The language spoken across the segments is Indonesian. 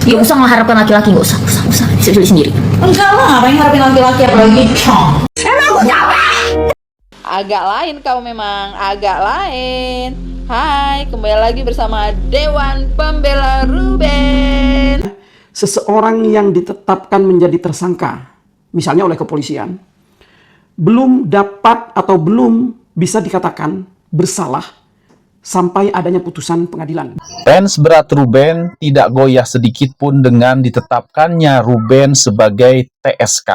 Gak usah mengharapkan laki-laki, gak usah, bisa beli sendiri. Enggak lah, ngapain harapin laki-laki apalagi cong. Agak lain kau memang, agak lain. Hai, kembali lagi bersama Dewan Pembela Ruben. Seseorang yang ditetapkan menjadi tersangka, misalnya oleh kepolisian, belum dapat atau belum bisa dikatakan bersalah sampai adanya putusan pengadilan. Fans berat Ruben tidak goyah sedikit pun dengan ditetapkannya Ruben sebagai TSK.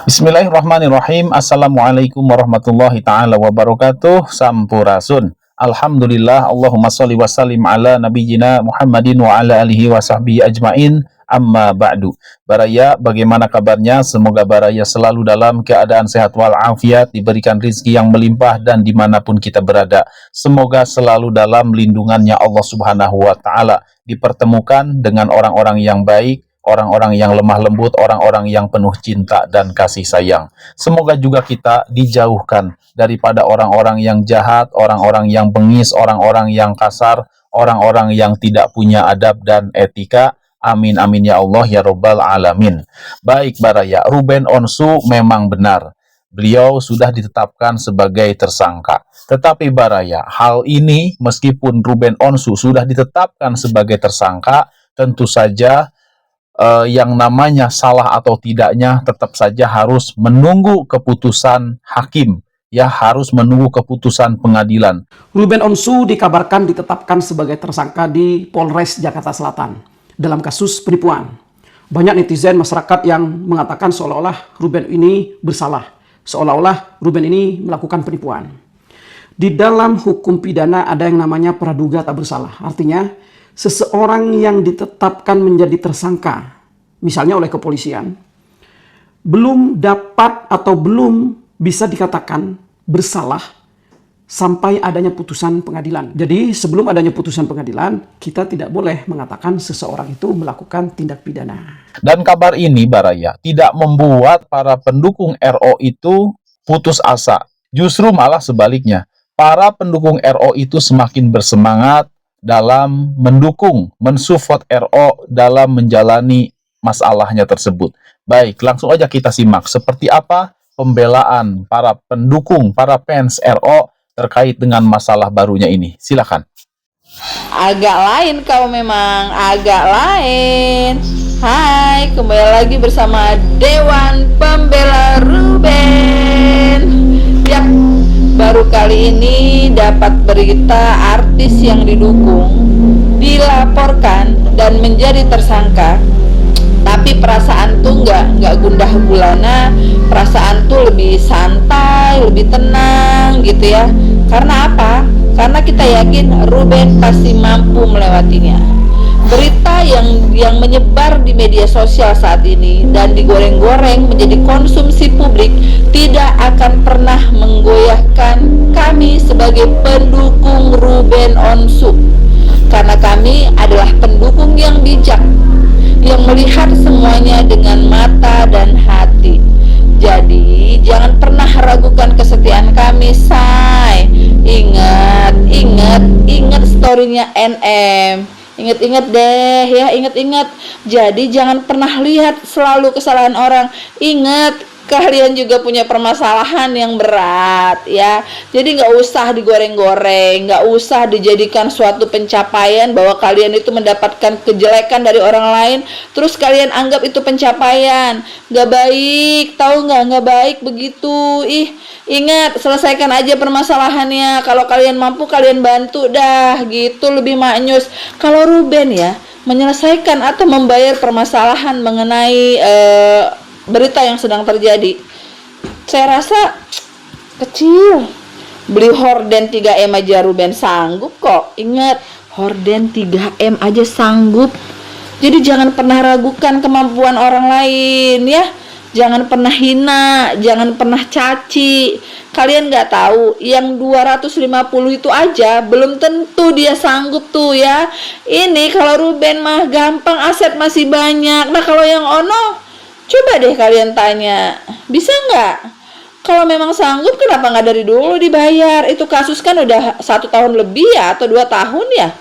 Bismillahirrahmanirrahim. Assalamualaikum warahmatullahi ta'ala wabarakatuh. Sampurasun. Alhamdulillah. Allahumma sholli wa sallim ala nabiyyina Muhammadin wa ala alihi wa sahbihi ajmain. Amma ba'du. Baraya, bagaimana kabarnya? Semoga Baraya selalu dalam keadaan sehat walafiat, diberikan rizki yang melimpah dan dimanapun kita berada. Semoga selalu dalam lindungannya Allah Subhanahu wa Ta'ala, dipertemukan dengan orang-orang yang baik, orang-orang yang lemah lembut, orang-orang yang penuh cinta dan kasih sayang. Semoga juga kita dijauhkan daripada orang-orang yang jahat, orang-orang yang bengis, orang-orang yang kasar, orang-orang yang tidak punya adab dan etika. Amin amin ya Allah ya Rabbal alamin. Baik Baraya, Ruben Onsu memang benar, beliau sudah ditetapkan sebagai tersangka. Tetapi Baraya, hal ini meskipun Ruben Onsu sudah ditetapkan sebagai tersangka, tentu saja yang namanya salah atau tidaknya tetap saja harus menunggu keputusan hakim, ya, harus menunggu keputusan pengadilan. Ruben Onsu dikabarkan ditetapkan sebagai tersangka di Polres Jakarta Selatan dalam kasus penipuan. Banyak netizen masyarakat yang mengatakan seolah-olah Ruben ini bersalah, seolah-olah Ruben ini melakukan penipuan. Di dalam hukum pidana ada yang namanya praduga tak bersalah. Artinya, seseorang yang ditetapkan menjadi tersangka, misalnya oleh kepolisian, belum dapat atau belum bisa dikatakan bersalah sampai adanya putusan pengadilan. Jadi sebelum adanya putusan pengadilan, kita tidak boleh mengatakan seseorang itu melakukan tindak pidana. Dan kabar ini Baraya tidak membuat para pendukung RO itu putus asa. Justru malah sebaliknya, para pendukung RO itu semakin bersemangat dalam mendukung, mensupport RO dalam menjalani masalahnya tersebut. Baik, langsung aja kita simak seperti apa pembelaan para pendukung, para fans RO terkait dengan masalah barunya ini. Silakan. Agak lain kau memang, agak lain. Hai, kembali lagi bersama Dewan Pembela Ruben. Ya, baru kali ini dapat berita artis yang didukung dilaporkan dan menjadi tersangka. Tapi perasaan tuh nggak gundah gulana, perasaan tuh lebih santai, lebih tenang gitu ya. Karena apa? Karena kita yakin Ruben pasti mampu melewatinya. Berita yang menyebar di media sosial saat ini dan digoreng-goreng menjadi konsumsi publik tidak akan pernah menggoyahkan kami sebagai pendukung Ruben Onsu. Karena kami adalah pendukung yang bijak, yang melihat semuanya dengan mata dan hati. Jadi jangan pernah ragukan kesetiaan kami, say. Ingat storynya NM. Ingat deh ya, ingat. Jadi jangan pernah lihat selalu kesalahan orang. Ingat, kalian juga punya permasalahan yang berat ya. Jadi nggak usah digoreng-goreng, nggak usah dijadikan suatu pencapaian bahwa kalian itu mendapatkan kejelekan dari orang lain terus kalian anggap itu pencapaian. Nggak baik, tahu nggak baik begitu. Ingat, selesaikan aja permasalahannya. Kalau kalian mampu, kalian bantu dah gitu, lebih maknyus. Kalau Ruben ya menyelesaikan atau membayar permasalahan mengenai berita yang sedang terjadi, saya rasa kecil. Beli horden 3M aja Ruben sanggup kok. Ingat, horden 3M aja sanggup. Jadi jangan pernah ragukan kemampuan orang lain ya. Jangan pernah hina, jangan pernah caci. Kalian nggak tahu, yang 250 itu aja belum tentu dia sanggup tuh ya. Ini kalau Ruben mah gampang, aset masih banyak. Nah kalau yang Ono, coba deh kalian tanya, bisa nggak? Kalau memang sanggup, kenapa nggak dari dulu dibayar? Itu kasus kan udah 1 tahun lebih ya, atau 2 tahun ya.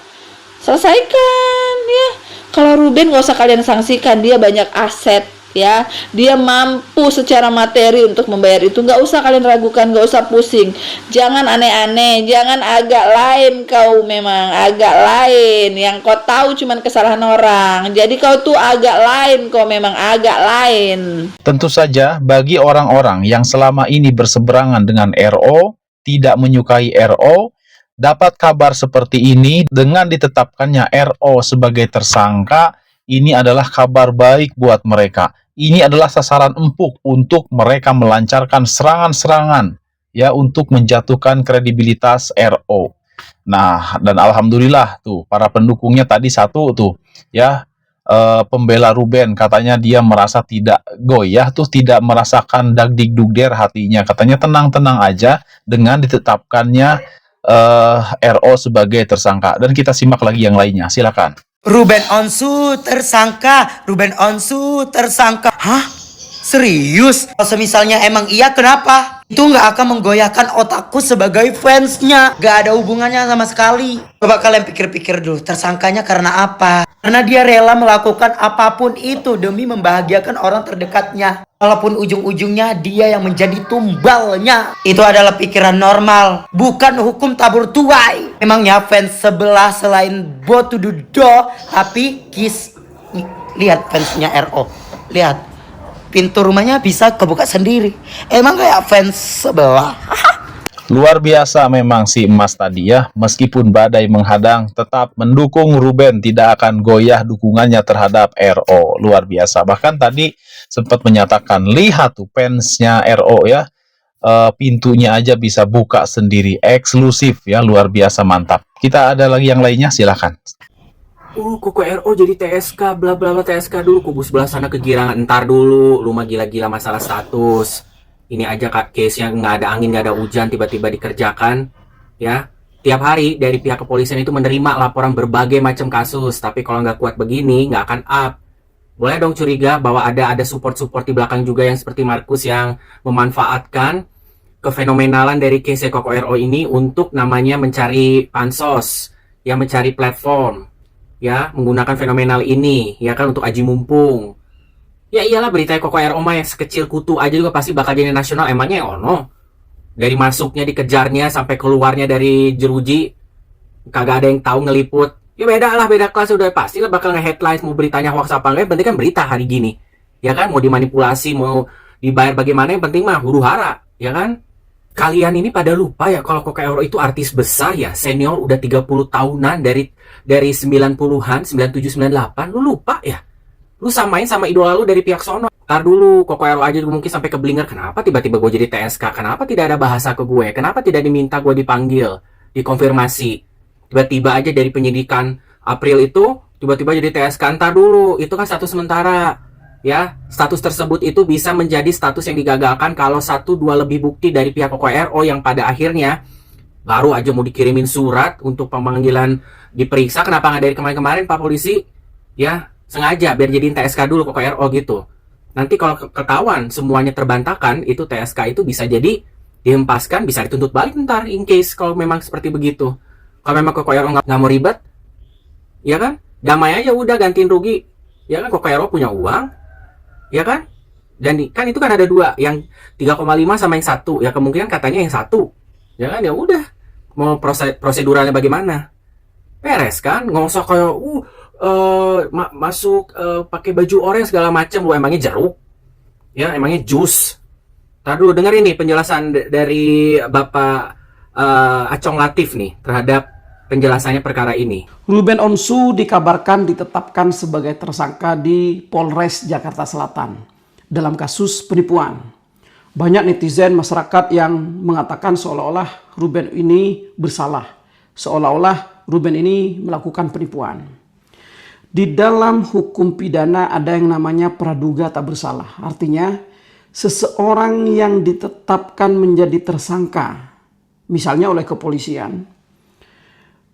Selesaikan ya. Kalau Ruben nggak usah kalian sanksikan, dia banyak aset ya, dia mampu secara materi untuk membayar itu. Nggak usah kalian ragukan, nggak usah pusing, jangan aneh-aneh, jangan agak lain. Kau memang agak lain, yang kau tahu cuman kesalahan orang, jadi kau tuh agak lain, kau memang agak lain. Tentu saja bagi orang-orang yang selama ini berseberangan dengan RO, tidak menyukai RO, dapat kabar seperti ini dengan ditetapkannya RO sebagai tersangka, ini adalah kabar baik buat mereka. Ini adalah sasaran empuk untuk mereka melancarkan serangan-serangan ya untuk menjatuhkan kredibilitas RO. Nah, dan alhamdulillah tuh para pendukungnya tadi satu tuh ya, pembela Ruben katanya dia merasa tidak goyah tuh, tidak merasakan dagdikdugder hatinya. Katanya tenang-tenang aja dengan ditetapkannya RO sebagai tersangka. Dan kita simak lagi yang lainnya, silakan. Ruben Onsu tersangka, Ruben Onsu tersangka. Hah? Serius? Kalau misalnya emang iya, kenapa? Itu nggak akan menggoyahkan otakku sebagai fansnya. Gak ada hubungannya sama sekali. Coba kalian pikir-pikir dulu, tersangkanya karena apa? Karena dia rela melakukan apapun itu demi membahagiakan orang terdekatnya. Walaupun ujung-ujungnya dia yang menjadi tumbalnya. Itu adalah pikiran normal, bukan hukum tabur tuai. Memangnya fans sebelah selain botududo, tapi lihat fansnya RO. Lihat. Pintu rumahnya bisa kebuka sendiri. Emang kayak fans sebelah. Luar biasa memang si emas tadi ya. Meskipun badai menghadang, tetap mendukung Ruben, tidak akan goyah dukungannya terhadap RO. Luar biasa. Bahkan tadi sempat menyatakan, lihat tuh fansnya RO ya, pintunya aja bisa buka sendiri, eksklusif ya, luar biasa, mantap. Kita ada lagi yang lainnya, silakan. Koko RO jadi TSK, bla bla bla, TSK dulu, kubu sebelah sana kegirangan, entar dulu, lu mah gila-gila masalah status. Ini aja case yang nggak ada angin, nggak ada hujan, tiba-tiba dikerjakan, ya. Tiap hari dari pihak kepolisian itu menerima laporan berbagai macam kasus, tapi kalau nggak kuat begini, nggak akan up. Boleh dong curiga bahwa ada support-support di belakang juga yang seperti Markus yang memanfaatkan kefenomenalan dari case Koko RO ini untuk namanya mencari pansos, yang mencari platform. Ya, menggunakan fenomenal ini ya kan untuk aji mumpung. Ya iyalah, berita Koko RO mah yang sekecil kutu aja juga pasti bakal jadi nasional. Emangnya ono? Dari masuknya dikejarnya sampai keluarnya dari jeruji kagak ada yang tahu ngeliput. Ya beda lah, beda kelas, udah pasti lah bakal nge-headline, mau beritanya hoax apa enggak, yang penting kan berita hari gini. Ya kan, mau dimanipulasi, mau dibayar bagaimana, yang penting mah huru-hara, ya kan? Kalian ini pada lupa ya kalau Koko RO itu artis besar ya, senior udah 30 tahunan dari 90-an, 97, 98, lu lupa ya? Lu samain sama idola lu dari pihak sono. Ntar dulu, Koko RO aja mungkin sampai keblinger, kenapa tiba-tiba gue jadi TSK? Kenapa tidak ada bahasa ke gue? Kenapa tidak diminta gue dipanggil, dikonfirmasi? Tiba-tiba aja dari penyidikan April itu, tiba-tiba jadi TSK. Ntar dulu, itu kan status sementara. Ya, status tersebut itu bisa menjadi status yang digagalkan kalau 1-2 lebih bukti dari pihak Koko RO yang pada akhirnya baru aja mau dikirimin surat untuk pemanggilan diperiksa. Kenapa nggak dari kemarin-kemarin Pak Polisi? Ya, sengaja biar jadiin TSK dulu Koko RO gitu. Nanti kalau ketahuan semuanya terbantahkan, itu TSK itu bisa jadi dihempaskan, bisa dituntut balik ntar in case kalau memang seperti begitu. Kalau memang Koko RO nggak mau ribet, ya kan? Damai aja udah, gantiin rugi. Ya kan, Koko RO punya uang. Ya kan? Dan kan itu kan ada dua, yang 3,5 sama yang 1. Ya kemungkinan katanya yang 1. Ya kan? Ya udah. Mau proseduralnya bagaimana? Beres kan? Nggak usah kayak masuk pakai baju oranye segala macam. Lu emangnya jeruk? Ya, emangnya jus? Tar dulu, denger ini penjelasan dari Bapak Acong Latif nih terhadap penjelasannya perkara ini. Ruben Onsu dikabarkan ditetapkan sebagai tersangka di Polres Jakarta Selatan dalam kasus penipuan. Banyak netizen masyarakat yang mengatakan seolah-olah Ruben ini bersalah, seolah-olah Ruben ini melakukan penipuan. Di dalam hukum pidana ada yang namanya praduga tak bersalah. Artinya seseorang yang ditetapkan menjadi tersangka, misalnya oleh kepolisian,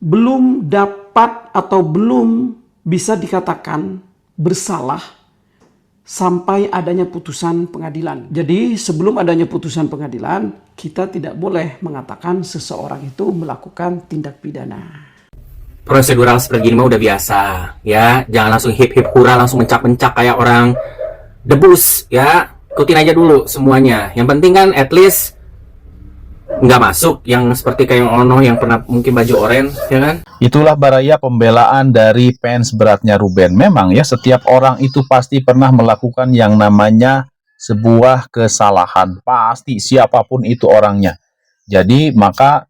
belum dapat atau belum bisa dikatakan bersalah sampai adanya putusan pengadilan. Jadi sebelum adanya putusan pengadilan, kita tidak boleh mengatakan seseorang itu melakukan tindak pidana. prosedural seperti ini mah udah biasa ya. Jangan langsung hip hip hura, langsung mencak-mencak kayak orang debus ya. Ikutin aja dulu semuanya. Yang penting kan at least nggak masuk yang seperti kayak Ono yang pernah mungkin baju oranye ya kan. Itulah Baraya pembelaan dari fans beratnya Ruben. Memang ya, setiap orang itu pasti pernah melakukan yang namanya sebuah kesalahan. Pasti, siapapun itu orangnya. Jadi maka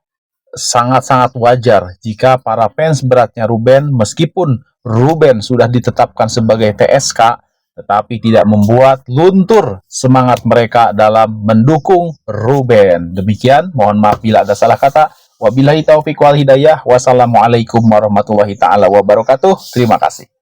sangat-sangat wajar jika para fans beratnya Ruben, meskipun Ruben sudah ditetapkan sebagai TSK, tetapi tidak membuat luntur semangat mereka dalam mendukung Ruben. Demikian, mohon maaf bila ada salah kata. Wabillahi taufiq wal hidayah. Wassalamualaikum warahmatullahi taala wabarakatuh. Terima kasih.